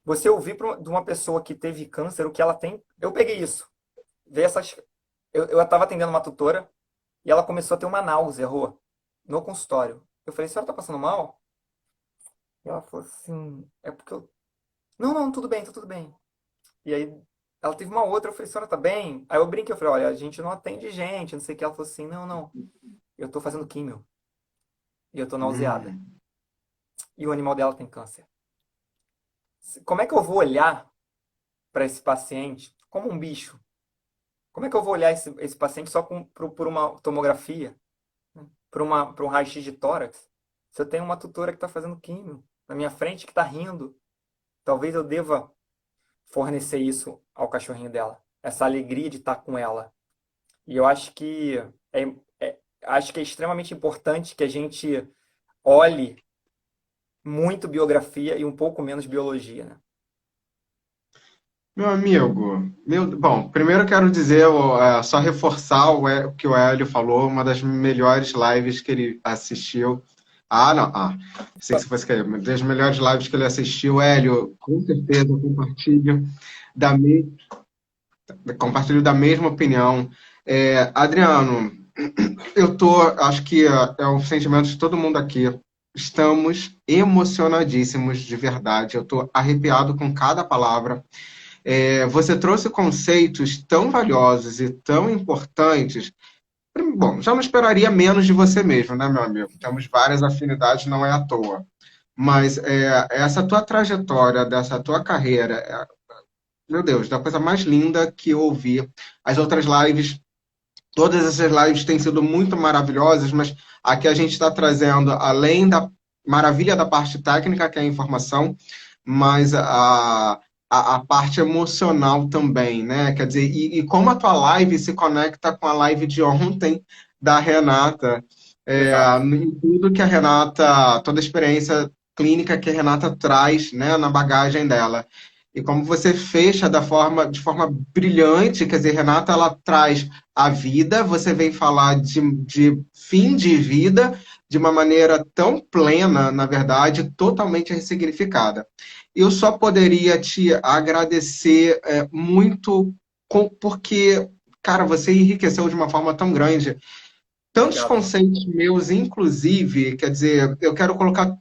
você ouvir de uma pessoa que teve câncer, o que ela tem. Eu peguei isso. Ver essas. Eu estava atendendo uma tutora e ela começou a ter uma náusea, Rô, no consultório. Eu falei, a senhora tá passando mal? E ela falou assim, é porque eu. Não, não, tudo bem, tá tudo bem. E aí ela teve uma outra, eu falei, a senhora tá bem? Aí eu brinquei, eu falei, olha, a gente não atende gente, não sei o que. Ela falou assim, não, não, eu tô fazendo químio e eu tô nauseada. Hum. E o animal dela tem câncer. Como é que eu vou olhar para esse paciente como um bicho? Como é que eu vou olhar esse paciente só por uma tomografia, né? Por um raio-x de tórax? Se eu tenho uma tutora que está fazendo químio na minha frente, que está rindo, talvez eu deva fornecer isso ao cachorrinho dela. Essa alegria de estar com ela. E eu é, acho que é extremamente importante que a gente olhe muito biografia e um pouco menos biologia, né? Meu amigo, bom, primeiro eu quero dizer, só reforçar o que o Hélio falou, uma das melhores lives que ele assistiu. Ah, não, pensei que você fosse cair, uma das melhores lives que ele assistiu, Hélio, com certeza da, me, compartilho da mesma opinião. Adriano, acho que é um sentimento de todo mundo aqui. Estamos emocionadíssimos de verdade. Eu tô arrepiado com cada palavra. Você trouxe conceitos tão valiosos e tão importantes. Bom, já não esperaria menos de você mesmo, né, meu amigo? Temos várias afinidades, não é à toa. Mas essa tua trajetória, dessa tua carreira, meu Deus, da coisa mais linda que eu ouvi. As outras lives, todas essas lives têm sido muito maravilhosas, mas aqui a gente está trazendo, além da maravilha da parte técnica, que é a informação, mas a parte emocional também, né? Quer dizer, e como a tua live se conecta com a live de ontem da Renata, Exato. em tudo que a Renata, toda a experiência clínica que a Renata traz, né, na bagagem dela. E como você fecha de forma brilhante, quer dizer, Renata, ela traz a vida, você vem falar de fim de vida de uma maneira tão plena, na verdade, totalmente ressignificada. Eu só poderia te agradecer muito, porque, cara, você enriqueceu de uma forma tão grande. Tantos Obrigado, Rô. conceitos meus, inclusive, quer dizer, eu quero colocar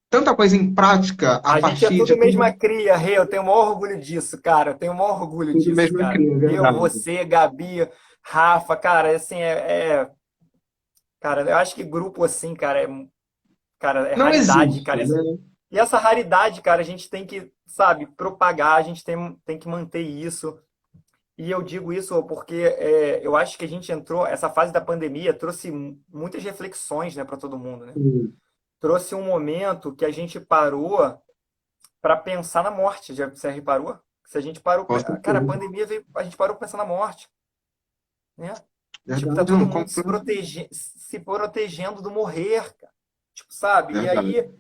tanta coisa em prática a A gente é partir de tudo tudo, mesma cria, Rê. Eu tenho o maior orgulho disso, cara. Eu tenho o maior orgulho tudo disso, mesmo cara. incrível, é Eu, verdade. você, Gabi, Rafa, cara, assim, cara, eu acho que grupo assim, cara, é Não raridade, existe, cara. né? E essa raridade, cara, a gente tem que, sabe, propagar, a gente tem que manter isso. E eu digo isso porque eu acho que a gente entrou, essa fase da pandemia trouxe muitas reflexões, né, para todo mundo, né? Sim, Trouxe um momento que a gente parou para pensar na morte. Já você reparou? Se a gente parou, com cara, a certeza. pandemia veio, a gente parou para pensar na morte, né? Tipo, tá Verdade, todo não, mundo se protegendo do morrer, cara. Tipo, sabe? E verdade. aí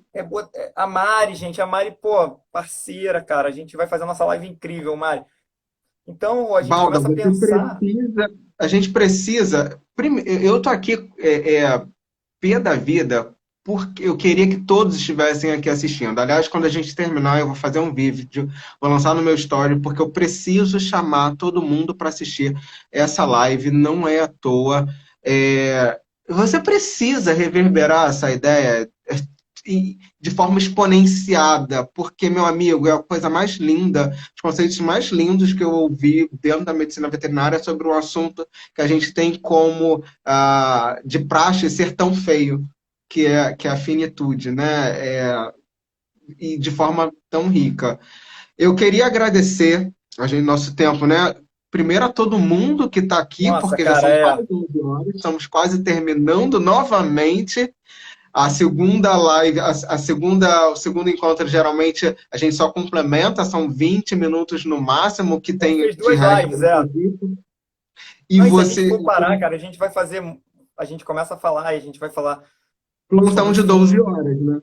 a Mari, gente, a Mari, pô, parceira, cara, a gente vai fazer a nossa live incrível, Mari. Então, a gente Balda, começa a você pensar. precisa, a gente precisa. Eu tô aqui, pé da vida, porque eu queria que todos estivessem aqui assistindo. Aliás, quando a gente terminar, eu vou fazer um vídeo, vou lançar no meu story, porque eu preciso chamar todo mundo para assistir essa live, não é à toa. Você precisa reverberar essa ideia de forma exponenciada, porque, meu amigo, é a coisa mais linda, os conceitos mais lindos que eu ouvi dentro da medicina veterinária sobre um assunto que a gente tem como de praxe ser tão feio. que é a finitude, né? E de forma tão rica. Eu queria agradecer nosso tempo, né? Primeiro a todo mundo que está aqui, Nossa, porque já cara, são é. quase 11 horas, estamos quase terminando novamente a segunda live, o segundo encontro, geralmente a gente só complementa, são 20 minutos no máximo que A gente tem fez de duas regra lives, no é. quesito. E Não, e se a gente você, for parar, cara, a gente vai fazer. A gente começa a falar e a gente vai falar plantão sobre de 12 filme. horas, né?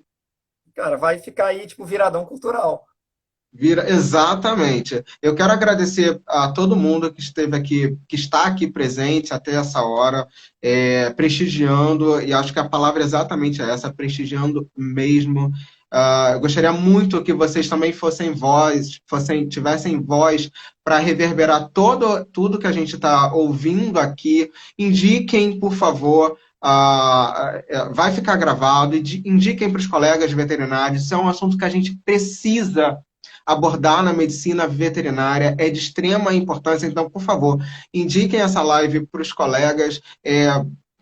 Cara, vai ficar aí, tipo, viradão cultural. Vira, exatamente. Eu quero agradecer a todo mundo que esteve aqui, que está aqui presente até essa hora, prestigiando, e acho que a palavra é exatamente essa, prestigiando mesmo. Eu gostaria muito que vocês também tivessem voz para reverberar tudo que a gente está ouvindo aqui. Indiquem, por favor. Vai ficar gravado e indiquem para os colegas veterinários. Isso é um assunto que a gente precisa abordar na medicina veterinária, é de extrema importância. Então, por favor, indiquem essa live para os colegas,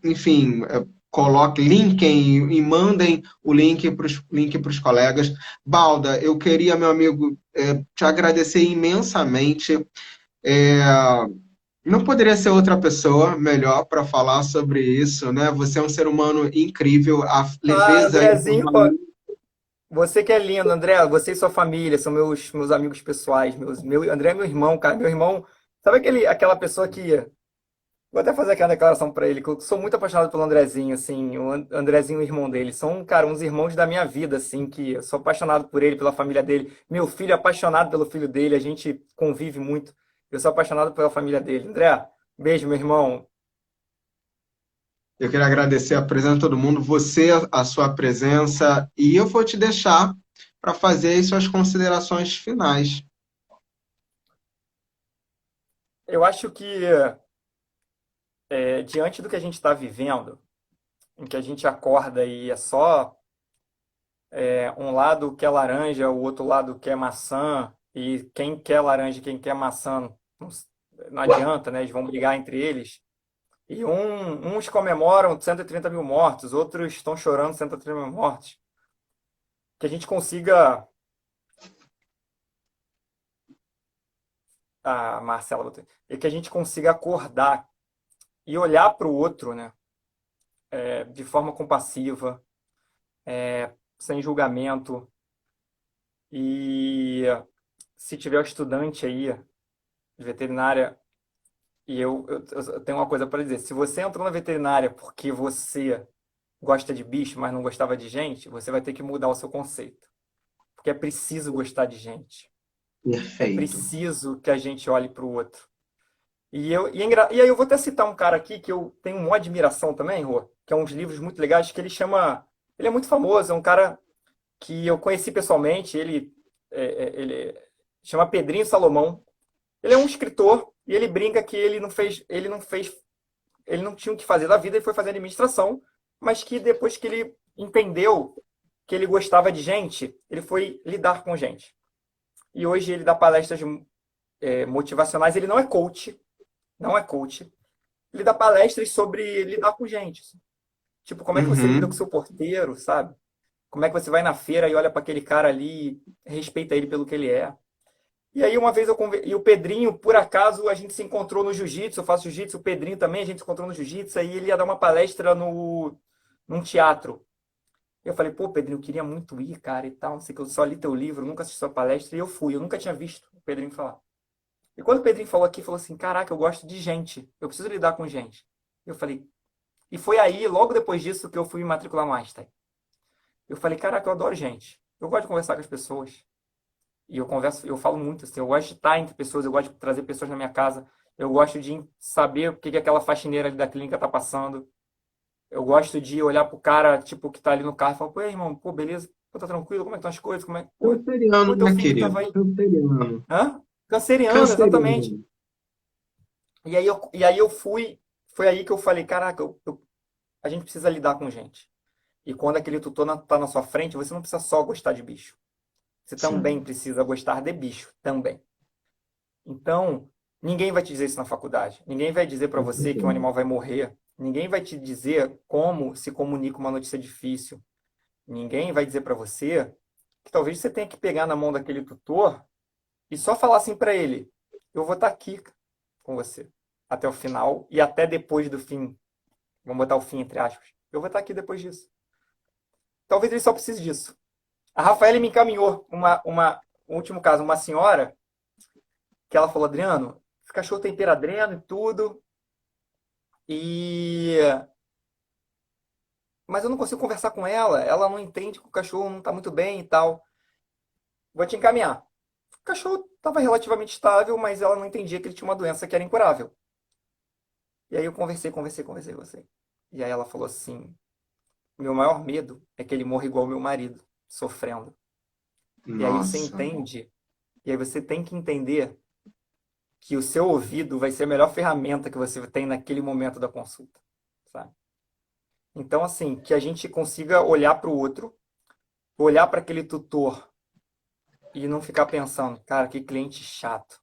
enfim, coloquem, linkem e mandem o link para os colegas. Balda, eu queria, meu amigo, te agradecer imensamente. É, não poderia ser outra pessoa melhor para falar sobre isso, né? Você é um ser humano incrível, a Ah, leveza e Andrezinho, pô, você que é lindo, André. Você e sua família são meus amigos pessoais. André é meu irmão, cara. Meu irmão, sabe aquela pessoa que. Vou até fazer aquela declaração pra ele, que eu sou muito apaixonado pelo Andrezinho, assim, Andrezinho e o irmão dele. São, cara, uns irmãos da minha vida, assim, que eu sou apaixonado por ele, pela família dele. Meu filho é apaixonado pelo filho dele, a gente convive muito. Eu sou apaixonado pela família dele. André, beijo, meu irmão. Eu queria agradecer a presença de todo mundo, você, a sua presença, e eu vou te deixar para fazer as suas considerações finais. Eu acho que, diante do que a gente está vivendo, em que a gente acorda e é só um lado quer laranja, o outro lado quer maçã, e quem quer laranja e quem quer maçã não adianta, né? Eles vão brigar entre eles. E uns comemoram 130 mil mortos, outros estão chorando 130 mil mortos. Que a gente consiga. A Marcela, e que a gente consiga acordar e olhar para o outro, né? De forma compassiva, sem julgamento. E se tiver um estudante aí de veterinária, e eu tenho uma coisa para dizer: se você entrou na veterinária porque você gosta de bicho, mas não gostava de gente, você vai ter que mudar o seu conceito. Porque é preciso gostar de gente. É Perfeito. preciso que a gente olhe para o outro. E aí eu vou até citar um cara aqui que eu tenho uma admiração também, Rô, que é uns livros muito legais, que ele chama. Ele é muito famoso, é um cara que eu conheci pessoalmente, ele chama Pedrinho Salomão. Ele é um escritor e ele brinca que ele não tinha o que fazer da vida, ele foi fazer administração, mas que depois que ele entendeu que ele gostava de gente, ele foi lidar com gente. E hoje ele dá palestras motivacionais, ele não é coach, não é coach. Ele dá palestras sobre lidar com gente. Tipo, como é que você lida com o Uhum. seu porteiro, sabe? Como é que você vai na feira e olha para aquele cara ali, respeita ele pelo que ele é. E aí uma vez e o Pedrinho, por acaso, a gente se encontrou no jiu-jitsu, eu faço jiu-jitsu, o Pedrinho também, a gente se encontrou no jiu-jitsu, aí ele ia dar uma palestra num teatro. Eu falei, pô, Pedrinho, eu queria muito ir, cara, e tal, não sei o que, eu só li teu livro, nunca assisti sua palestra, e eu fui, eu nunca tinha visto o Pedrinho falar. E quando o Pedrinho falou aqui, falou assim, caraca, eu gosto de gente, eu preciso lidar com gente. Eu falei, e foi aí, logo depois disso, que eu fui me matricular no Einstein. Eu falei, caraca, eu adoro gente. Eu gosto de conversar com as pessoas. E eu converso, eu falo muito assim, eu gosto de estar entre pessoas, eu gosto de trazer pessoas na minha casa, eu gosto de saber o que que aquela faxineira ali da clínica tá passando. Eu gosto de olhar pro cara, tipo, que tá ali no carro e falar, pô, irmão, pô, beleza? Pô, tá tranquilo? Como é que estão as coisas? Como é? Canceriano, Pô, teu né, filho querido? tava aí. Canceriano. Hã? Canceriano, exatamente. Canceriano. E aí eu fui, foi aí que eu falei, caraca, a gente precisa lidar com gente. E quando aquele tutor tá na sua frente, você não precisa só gostar de bicho. Você também Sim, precisa gostar de bicho, também. Então, ninguém vai te dizer isso na faculdade. Ninguém vai dizer para com você que um certeza. animal vai morrer. Ninguém vai te dizer como se comunica uma notícia difícil. Ninguém vai dizer para você que talvez você tenha que pegar na mão daquele tutor e só falar assim para ele: eu vou estar aqui com você até o final e até depois do fim. Vamos botar o fim entre aspas. Eu vou estar aqui depois disso. Talvez ele só precise disso. A Rafaela me encaminhou um último caso, uma senhora que ela falou: Adriano, esse cachorro tem peradreno e tudo, e mas eu não consigo conversar com ela. Ela não entende que o cachorro não está muito bem e tal. Vou te encaminhar. O cachorro estava relativamente estável, mas ela não entendia que ele tinha uma doença que era incurável. E aí eu conversei. E aí ela falou assim: meu maior medo é que ele morra igual meu marido, sofrendo. E aí você Nossa. entende, e aí você tem que entender que o seu ouvido vai ser a melhor ferramenta que você tem naquele momento da consulta, sabe? Então, assim, que a gente consiga olhar para o outro, olhar para aquele tutor e não ficar pensando, cara, que cliente chato.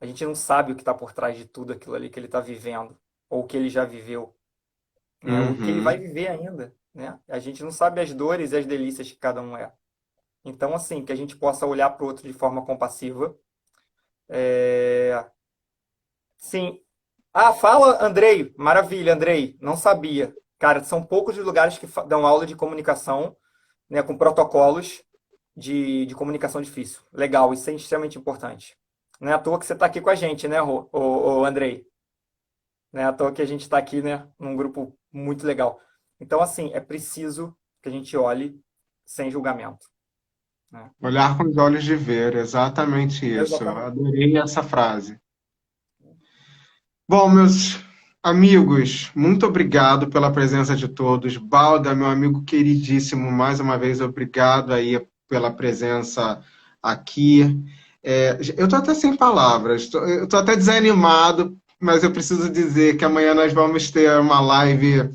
A gente não sabe o que está por trás de tudo aquilo ali que ele está vivendo, ou que ele já viveu, né? O que ele vai Uhum. viver ainda, né? A gente não sabe as dores e as delícias que cada um é. Então, assim, que a gente possa olhar para o outro de forma compassiva. Sim. Ah, fala, Andrei. Maravilha, Andrei. Não sabia. Cara, são poucos os lugares que dão aula de comunicação, né, com protocolos de comunicação difícil. Legal, isso é extremamente importante. Não é à toa que você está aqui com a gente, né, Andrei? Não é à toa que a gente está aqui, né, num grupo muito legal. Então, assim, é preciso que a gente olhe sem julgamento, né? Olhar com os olhos de ver, exatamente isso. Eu Exatamente. adorei essa frase. Bom, meus amigos, muito obrigado pela presença de todos. Balda, meu amigo queridíssimo, mais uma vez, obrigado aí pela presença aqui. Eu estou até sem palavras, eu estou até desanimado, mas eu preciso dizer que amanhã nós vamos ter uma live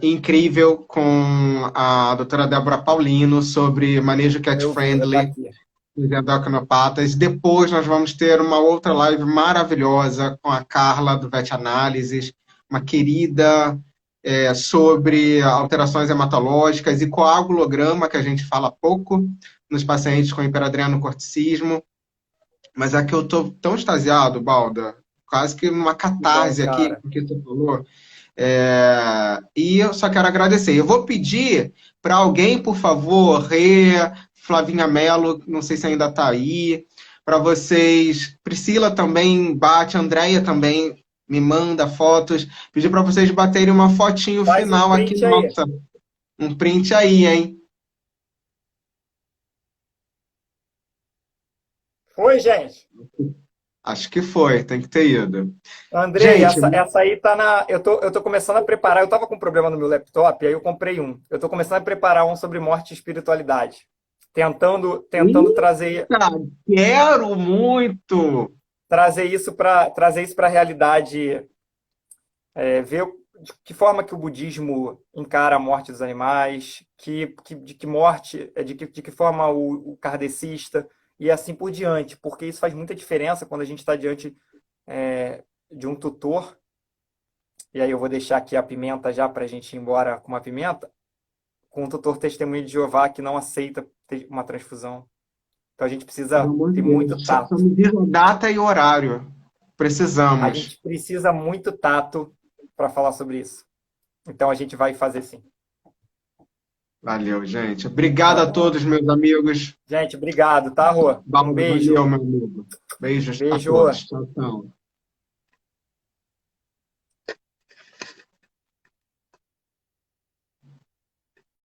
incrível com a doutora Débora Paulino sobre manejo cat Eu vou estar friendly aqui. dos endocrinopatas. Depois nós vamos ter uma outra live maravilhosa com a Carla do Vet Análises, uma querida, sobre alterações hematológicas e coagulograma, que a gente fala pouco nos pacientes com hiperadrenocorticismo. Mas é que eu estou tão extasiado, Balda, quase que uma Que bom, catarse aqui, cara. com o que você falou. E eu só quero agradecer. Eu vou pedir para alguém, por favor, Flavinha Mello, não sei se ainda está aí, para vocês. Priscila também bate, Andréia também me manda fotos. Pedir para vocês baterem uma fotinho Faz um final aqui, print aí. nossa, um print aí, hein? Foi, gente. Acho que foi, tem que ter ido. Andrei, Gente, essa aí tá na. Eu tô começando a preparar. Eu tava com um problema no meu laptop, aí eu comprei um. Eu tô começando a preparar um sobre morte e espiritualidade. Tentando eita, quero muito! trazer isso para a realidade, ver de que forma que o budismo encara a morte dos animais, de que morte, de que forma o kardecista, e assim por diante, porque isso faz muita diferença quando a gente está diante de um tutor. E aí eu vou deixar aqui a pimenta já para a gente ir embora com uma pimenta, com um tutor testemunho de Jeová que não aceita uma transfusão. Então a gente Pelo precisa amor de ter muito Deus, só tato. me diz a data e horário. A Precisamos. gente precisa muito tato para falar sobre isso. Então a gente vai fazer sim. Valeu, gente. Obrigado Tá a bom? todos, meus amigos. Gente, obrigado, tá, Rô? Um Valeu, beijo. meu amigo. Beijos a Beijo. todos. Tchau, tchau.